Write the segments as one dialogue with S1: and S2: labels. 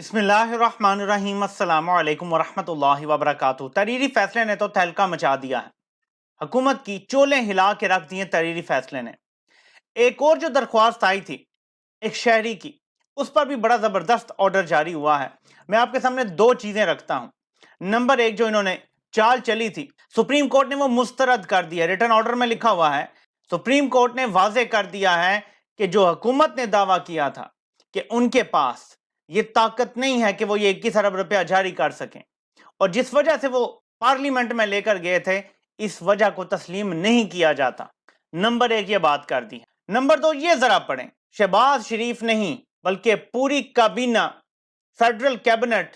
S1: بسم اللہ الرحمن الرحیم۔ السلام علیکم ورحمۃ اللہ وبرکاتہ۔ تحریری فیصلے نے تو تہلکہ مچا دیا ہے، حکومت کی چولیں ہلا کے رکھ دی ہیں تحریری فیصلے نے۔ ایک اور جو درخواست آئی تھی ایک شہری کی، اس پر بھی بڑا زبردست آرڈر جاری ہوا ہے۔ میں آپ کے سامنے دو چیزیں رکھتا ہوں۔ نمبر ایک، جو انہوں نے چال چلی تھی، سپریم کورٹ نے وہ مسترد کر دیا۔ ریٹن آرڈر میں لکھا ہوا ہے، سپریم کورٹ نے واضح کر دیا ہے کہ جو حکومت نے دعویٰ کیا تھا کہ ان کے پاس یہ طاقت نہیں ہے کہ وہ یہ 21 ارب روپیہ جاری کر سکیں، اور جس وجہ سے وہ پارلیمنٹ میں لے کر گئے تھے، اس وجہ کو تسلیم نہیں کیا جاتا۔ نمبر ایک یہ بات کر دی۔ نمبر دو، یہ ذرا پڑھیں، شہباز شریف نہیں بلکہ پوری کابینہ، فیڈرل کیبنٹ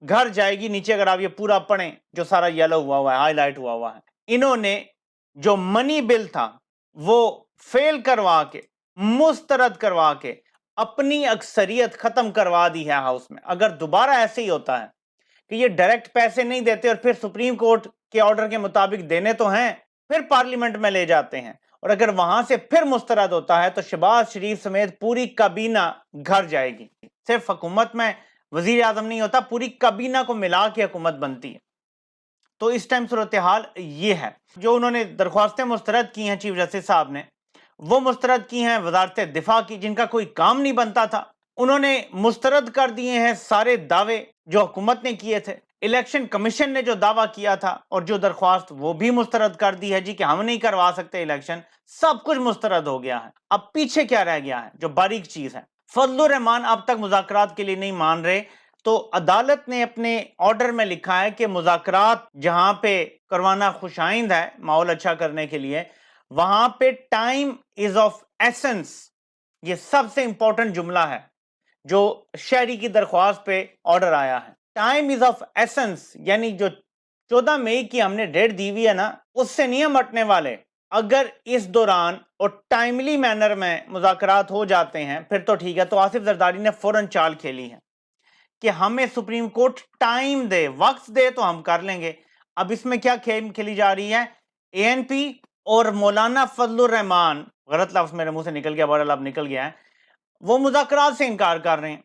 S1: گھر جائے گی۔ نیچے اگر آپ یہ پورا پڑھیں جو سارا یلو ہوا ہے، ہائی لائٹ ہوا ہے، انہوں نے جو منی بل تھا وہ فیل کروا کے، مسترد کروا کے اپنی اکثریت ختم کروا دی ہے ہاؤس میں۔ اگر دوبارہ ایسے ہی ہوتا ہے کہ یہ ڈائریکٹ پیسے نہیں دیتے اور پھر سپریم کورٹ کے آرڈر کے مطابق دینے تو ہیں، پھر پارلیمنٹ میں لے جاتے ہیں، اور اگر وہاں سے پھر مسترد ہوتا ہے تو شہباز شریف سمیت پوری کابینہ گھر جائے گی۔ صرف حکومت میں وزیر اعظم نہیں ہوتا، پوری کابینہ کو ملا کے حکومت بنتی ہے۔ تو اس ٹائم صورتحال یہ ہے۔ جو انہوں نے درخواستیں مسترد کی ہیں چیف جسٹس صاحب نے، وہ مسترد کی ہیں وزارت دفاع کی، جن کا کوئی کام نہیں بنتا تھا۔ انہوں نے مسترد کر دیے ہیں سارے دعوے جو حکومت نے کیے تھے۔ الیکشن کمیشن نے جو دعویٰ کیا تھا اور جو درخواست، وہ بھی مسترد کر دی ہے جی کہ ہم نہیں کروا سکتے الیکشن۔ سب کچھ مسترد ہو گیا ہے۔ اب پیچھے کیا رہ گیا ہے جو باریک چیز ہے؟ فضل الرحمان اب تک مذاکرات کے لیے نہیں مان رہے، تو عدالت نے اپنے آرڈر میں لکھا ہے کہ مذاکرات جہاں پہ کروانا خوش آئند ہے ماحول اچھا کرنے کے لیے، وہاں پہ ٹائم از آف ایسنس۔ یہ سب سے امپورٹنٹ جملہ ہے جو شہری کی درخواست پہ آرڈر آیا ہے۔ ٹائم از آف ایسنس، یعنی جو 14 مئی کی ہم نے ڈیٹ دی ہوئی ہے نا، اس سے نہیں ہم ہٹنے والے۔ اگر اس دوران اور ٹائملی مینر میں مذاکرات ہو جاتے ہیں پھر تو ٹھیک ہے۔ تو آصف زرداری نے فوراً چال کھیلی ہے کہ ہمیں سپریم کورٹ ٹائم دے، وقت دے تو ہم کر لیں گے۔ اب اس میں کیا کھیل کھیلی جا رہی ہے؟ اے این پی اور مولانا فضل الرحمان، غلط لفظ میرے منہ سے نکل گیا، بہرحال اب نکل گیا ہے، وہ مذاکرات سے انکار کر رہے ہیں۔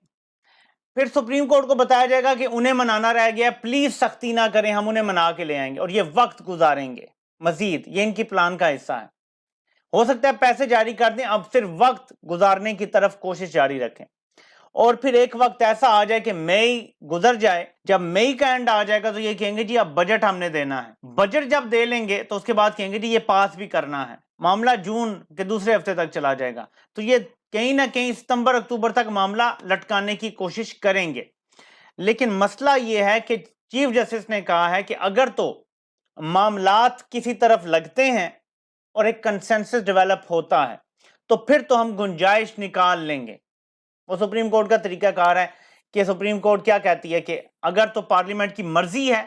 S1: پھر سپریم کورٹ کو بتایا جائے گا کہ انہیں منانا رہ گیا، پلیز سختی نہ کریں، ہم انہیں منا کے لے آئیں گے، اور یہ وقت گزاریں گے مزید۔ یہ ان کی پلان کا حصہ ہے۔ ہو سکتا ہے پیسے جاری کر دیں، اب صرف وقت گزارنے کی طرف کوشش جاری رکھیں، اور پھر ایک وقت ایسا آ جائے کہ مئی گزر جائے، جب مئی کا اینڈ آ جائے گا تو یہ کہیں گے جی اب بجٹ ہم نے دینا ہے۔ بجٹ جب دے لیں گے تو اس کے بعد کہیں گے جی یہ پاس بھی کرنا ہے۔ معاملہ جون کے دوسرے ہفتے تک چلا جائے گا۔ تو یہ کہیں نہ کہیں ستمبر اکتوبر تک معاملہ لٹکانے کی کوشش کریں گے۔ لیکن مسئلہ یہ ہے کہ چیف جسٹس نے کہا ہے کہ اگر تو معاملات کسی طرف لگتے ہیں اور ایک کنسنسس ڈیولپ ہوتا ہے تو پھر تو ہم گنجائش نکال لیں گے۔ وہ سپریم کورٹ کا طریقہ کار ہے کہ سپریم کورٹ کیا کہتی ہے کہ اگر تو پارلیمنٹ کی مرضی ہے،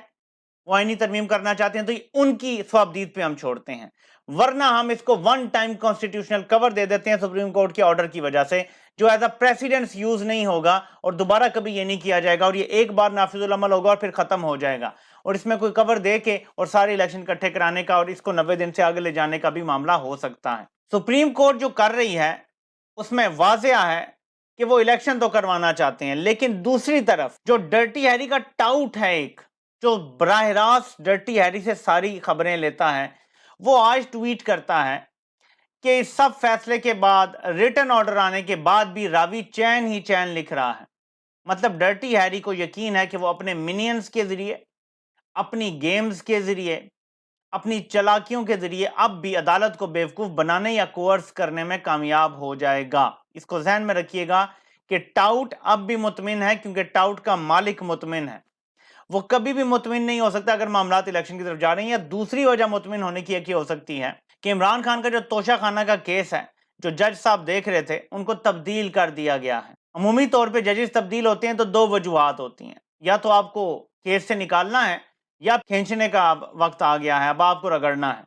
S1: وہ آئینی ترمیم کرنا چاہتے ہیں، تو یہ ان کی صوابدید پہ ہم چھوڑتے ہیں، ورنہ ہم اس کو ون ٹائم کانسٹیٹیوشنل کور دے دیتے ہیں سپریم کورٹ کے آرڈر کی وجہ سے، جو ایز اے پریسیڈنس یوز نہیں ہوگا اور دوبارہ کبھی یہ نہیں کیا جائے گا، اور یہ ایک بار نافذ العمل ہوگا اور پھر ختم ہو جائے گا۔ اور اس میں کوئی کور دے کے اور سارے الیکشن اکٹھے کرانے کا اور اس کو 90 دن سے آگے لے جانے کا بھی معاملہ ہو سکتا ہے۔ سپریم کورٹ جو کر رہی ہے اس میں واضح ہے کہ وہ الیکشن تو کروانا چاہتے ہیں، لیکن دوسری طرف جو ڈرٹی ہیری کا ٹاؤٹ ہے، ایک جو براہ راست ڈرٹی ہیری سے ساری خبریں لیتا ہے، وہ آج ٹویٹ کرتا ہے کہ اس سب فیصلے کے بعد، ریٹن آرڈر آنے کے بعد بھی راوی چین ہی چین لکھ رہا ہے۔ مطلب ڈرٹی ہیری کو یقین ہے کہ وہ اپنے منینز کے ذریعے، اپنی گیمز کے ذریعے، اپنی چلاکیوں کے ذریعے اب بھی عدالت کو بیوقوف بنانے یا کوئرس کرنے میں کامیاب ہو جائے گا۔ اس کو ذہن میں رکھیے گا کہ ٹاؤٹ اب بھی مطمئن ہے، کیونکہ ٹاؤٹ کا مالک مطمئن ہے۔ وہ کبھی بھی مطمئن نہیں ہو سکتا اگر معاملات الیکشن کی طرف جا رہے ہیں۔ یا دوسری وجہ مطمئن ہونے کی ایک ہی ہو سکتی ہے کہ عمران خان کا جو توشہ خانہ کا کیس ہے، جو جج صاحب دیکھ رہے تھے، ان کو تبدیل کر دیا گیا ہے۔ عمومی طور پہ ججز تبدیل ہوتے ہیں تو دو وجوہات ہوتی ہیں، یا تو آپ کو کیس سے نکالنا ہے یا کھینچنے کا وقت آ گیا ہے، اب آپ کو رگڑنا ہے۔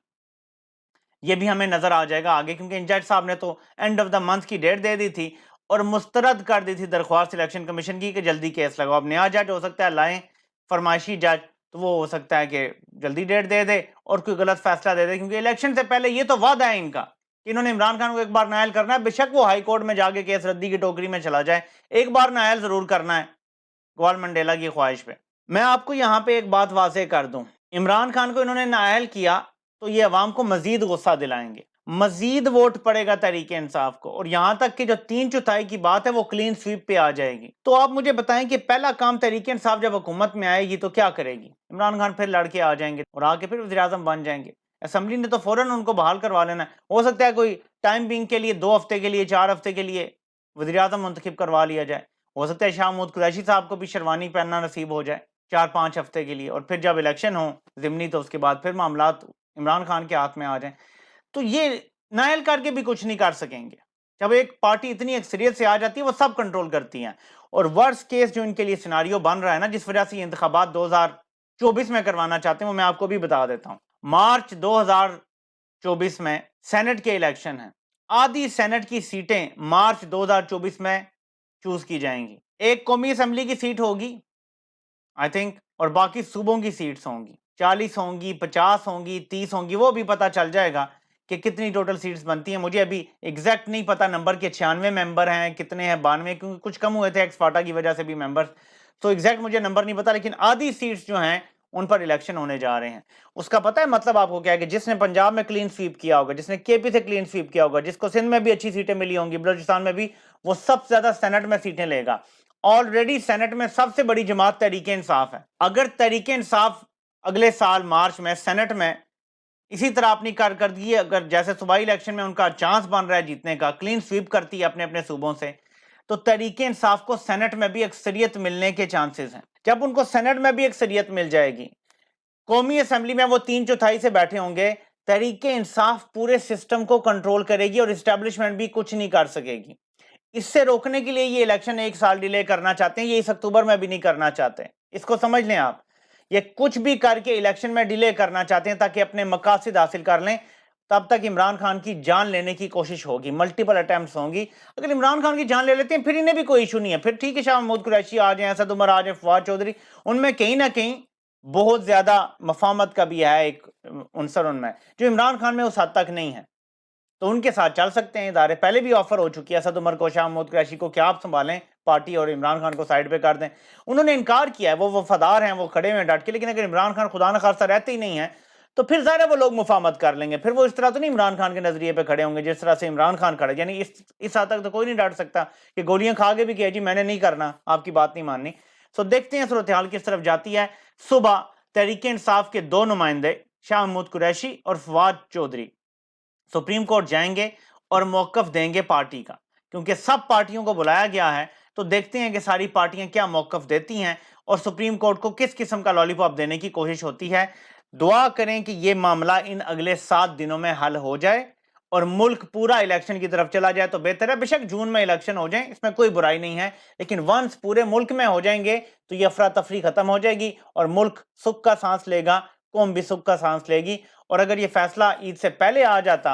S1: یہ بھی ہمیں نظر آ جائے گا آگے، کیونکہ جج صاحب نے تو اینڈ آف دا منتھ کی ڈیٹ دے دی تھی اور مسترد کر دی تھی درخواست الیکشن کمیشن کی کہ جلدی کیس لگاؤ۔ اب نیا جج ہو سکتا ہے لائیں، فرمائشی جج، تو وہ ہو سکتا ہے کہ جلدی ڈیٹ دے دے اور کوئی غلط فیصلہ دے دے، کیونکہ الیکشن سے پہلے یہ تو وعدہ ہے ان کا کہ انہوں نے عمران خان کو ایک بار نائل کرنا ہے، بے شک وہ ہائی کورٹ میں جا کے کیس ردی کی ٹوکری میں چلا جائے، ایک بار نائل ضرور کرنا ہے۔ گوال منڈیلا کی خواہش پہ۔ میں آپ کو یہاں پہ ایک بات واضح کر دوں، عمران خان کو انہوں نے نااہل کیا تو یہ عوام کو مزید غصہ دلائیں گے، مزید ووٹ پڑے گا تحریک انصاف کو، اور یہاں تک کہ جو 3/4 کی بات ہے وہ کلین سویپ پہ آ جائے گی۔ تو آپ مجھے بتائیں کہ پہلا کام تحریک انصاف جب حکومت میں آئے گی تو کیا کرے گی؟ عمران خان پھر لڑ کے آ جائیں گے اور آ کے پھر وزیر اعظم بن جائیں گے۔ اسمبلی نے تو فوراً ان کو بحال کروا لینا ہے، ہو سکتا ہے کوئی ٹائم بینگ کے لیے 2 ہفتے کے لیے 4 ہفتے کے لیے وزیر اعظم منتخب کروا لیا جائے، ہو سکتا ہے شاہ محمود قریشی صاحب کو بھی شیروانی پہننا نصیب ہو جائے 4-5 ہفتے کے لیے، اور پھر جب الیکشن ہو ضمنی تو اس کے بعد پھر معاملات عمران خان کے ہاتھ میں آ جائیں۔ تو یہ نائل کر کے بھی کچھ نہیں کر سکیں گے۔ جب ایک پارٹی اتنی اکثریت سے آ جاتی ہے وہ سب کنٹرول کرتی ہیں، اور ورس کیس جو ان کے لیے سیناریو بن رہا ہے نا، جس وجہ سے یہ انتخابات 2024 میں کروانا چاہتے ہیں، وہ میں آپ کو بھی بتا دیتا ہوں۔ مارچ 2024 میں سینٹ کے الیکشن ہیں، آدھی سینٹ کی سیٹیں مارچ 2024 میں چوز کی جائیں گی، ایک قومی اسمبلی کی سیٹ ہوگی آئی تھنک، اور باقی صوبوں کی سیٹس ہوں گی، 40 ہوں گی، 50 ہوں گی، 30 ہوں گی، وہ بھی پتہ چل جائے گا کہ کتنی ٹوٹل سیٹس بنتی ہیں۔ مجھے ابھی ایگزیکٹ نہیں پتا نمبر کے 96 ممبر ہیں کتنے ہیں 92، کیونکہ کچھ کم ہوئے تھے ایکس فاٹا کی وجہ سے بھی ممبر، تو ایگزیکٹ مجھے نمبر نہیں پتا، لیکن آدھی سیٹس جو ہیں ان پر الیکشن ہونے جا رہے ہیں۔ اس کا پتہ ہے مطلب آپ کو کیا ہے؟ کہ جس نے پنجاب میں کلین سویپ کیا ہوگا، جس نے کے پی سے کلین سویپ کیا ہوگا، جس کو سندھ میں بھی اچھی سیٹیں ملی ہوں گی، بلوچستان میں بھی، وہ سب سے زیادہ سینٹ میں سیٹیں لے گا۔ آلریڈی سینٹ میں سب سے بڑی جماعت تحریک انصاف ہے۔ اگر تحریک انصاف اگلے سال مارچ میں سینٹ میں اسی طرح اپنی کارکردگی، اگر جیسے صوبائی الیکشن میں ان کا چانس بن رہا ہے جیتنے کا، کلین سویپ کرتی ہے اپنے اپنے صوبوں سے، تو تحریک انصاف کو سینٹ میں بھی اکثریت ملنے کے چانسز ہیں۔ جب ان کو سینٹ میں بھی اکثریت مل جائے گی، قومی اسمبلی میں وہ 3/4 سے بیٹھے ہوں گے، تحریک انصاف پورے سسٹم کو کنٹرول کرے گی اور اسٹیبلشمنٹ بھی کچھ نہیں کر سکے گی۔ اس سے روکنے کے لیے یہ الیکشن 1 سال ڈیلے کرنا چاہتے ہیں، یہ اس اکتوبر میں بھی نہیں کرنا چاہتے، اس کو سمجھ لیں آپ، یہ کچھ بھی کر کے الیکشن میں ڈیلے کرنا چاہتے ہیں تاکہ اپنے مقاصد حاصل کر لیں۔ تب تک عمران خان کی جان لینے کی کوشش ہوگی، ملٹیپل اٹیمپٹس ہوں گی۔ اگر عمران خان کی جان لے لیتے ہیں پھر انہیں بھی کوئی ایشو نہیں ہے، پھر ٹھیک ہے، شاہ محمود قریشی آ جائیں، اسد عمر آ جائیں، فواد چودھری، ان میں کہیں نہ کہیں بہت زیادہ مفاہمت کا بھی ہے ایک عنصر ان میں، جو عمران خان میں اس حد تک نہیں ہے، تو ان کے ساتھ چل سکتے ہیں ادارے۔ پہلے بھی آفر ہو چکی ہے اسد عمر کو، شاہ محمود قریشی کو، کیا آپ سنبھالیں پارٹی اور عمران خان کو سائیڈ پہ کر دیں، انہوں نے انکار کیا ہے، وہ وفادار ہیں، وہ کھڑے ہوئے ڈٹ کے، لیکن اگر عمران خان خدا نخواستہ رہتے ہی نہیں ہیں تو پھر ظاہر ہے وہ لوگ مفاہمت کر لیں گے، پھر وہ اس طرح تو نہیں عمران خان کے نظریے پہ کھڑے ہوں گے جس طرح سے عمران خان کھڑے، یعنی اس حد تک تو کوئی نہیں ڈٹ سکتا کہ گولیاں کھا کے بھی کہ جی میں نے نہیں کرنا، آپ کی بات نہیں ماننی۔ سو دیکھتے ہیں صورتحال کس طرف جاتی ہے۔ صبح تحریک انصاف کے 2 نمائندے شاہ محمود قریشی اور فواد چودھری سپریم کورٹ جائیں گے اور موقف دیں گے پارٹی کا، کیونکہ سب پارٹیوں کو بلایا گیا ہے، تو دیکھتے ہیں کہ ساری پارٹیاں کیا موقف دیتی ہیں اور سپریم کورٹ کو کس قسم کا لالی پاپ دینے کی کوشش ہوتی ہے۔ دعا کریں کہ یہ معاملہ ان اگلے 7 دنوں میں حل ہو جائے اور ملک پورا الیکشن کی طرف چلا جائے تو بہتر ہے۔ بے شک جون میں الیکشن ہو جائیں، اس میں کوئی برائی نہیں ہے، لیکن ونس پورے ملک میں ہو جائیں گے تو یہ افراتفری ختم ہو جائے گی اور ملک سکھ کا سانس لے گا، قوم بھی سکھ کا سانس لے گی۔ اور اگر یہ فیصلہ عید سے پہلے آ جاتا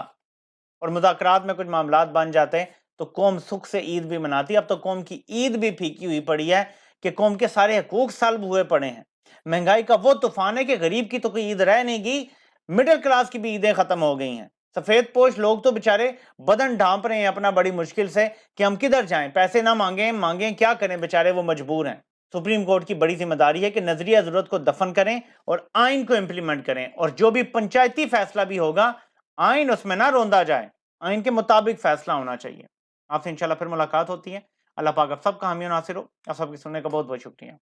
S1: اور مذاکرات میں کچھ معاملات بن جاتے تو قوم سکھ سے عید بھی مناتی۔ اب تو قوم کی عید بھی پھیکی ہوئی پڑی ہے کہ قوم کے سارے حقوق سلب ہوئے پڑے ہیں، مہنگائی کا وہ طوفان ہے کہ غریب کی تو کوئی عید رہ نہیں گئی، مڈل کلاس کی بھی عیدیں ختم ہو گئی ہیں۔ سفید پوش لوگ تو بےچارے بدن ڈھانپ رہے ہیں اپنا بڑی مشکل سے کہ ہم کدھر جائیں، پیسے نہ مانگیں کیا کریں، بےچارے وہ مجبور ہیں۔ سپریم کورٹ کی بڑی ذمہ داری ہے کہ نظریہ ضرورت کو دفن کریں اور آئین کو امپلیمنٹ کریں، اور جو بھی پنچایتی فیصلہ بھی ہوگا آئین اس میں نہ روندا جائے، آئین کے مطابق فیصلہ ہونا چاہیے۔ آپ سے انشاءاللہ پھر ملاقات ہوتی ہے۔ اللہ پاک آپ سب کا حامی و ناصر ہو۔ آپ سب کی سننے کا بہت بہت شکریہ۔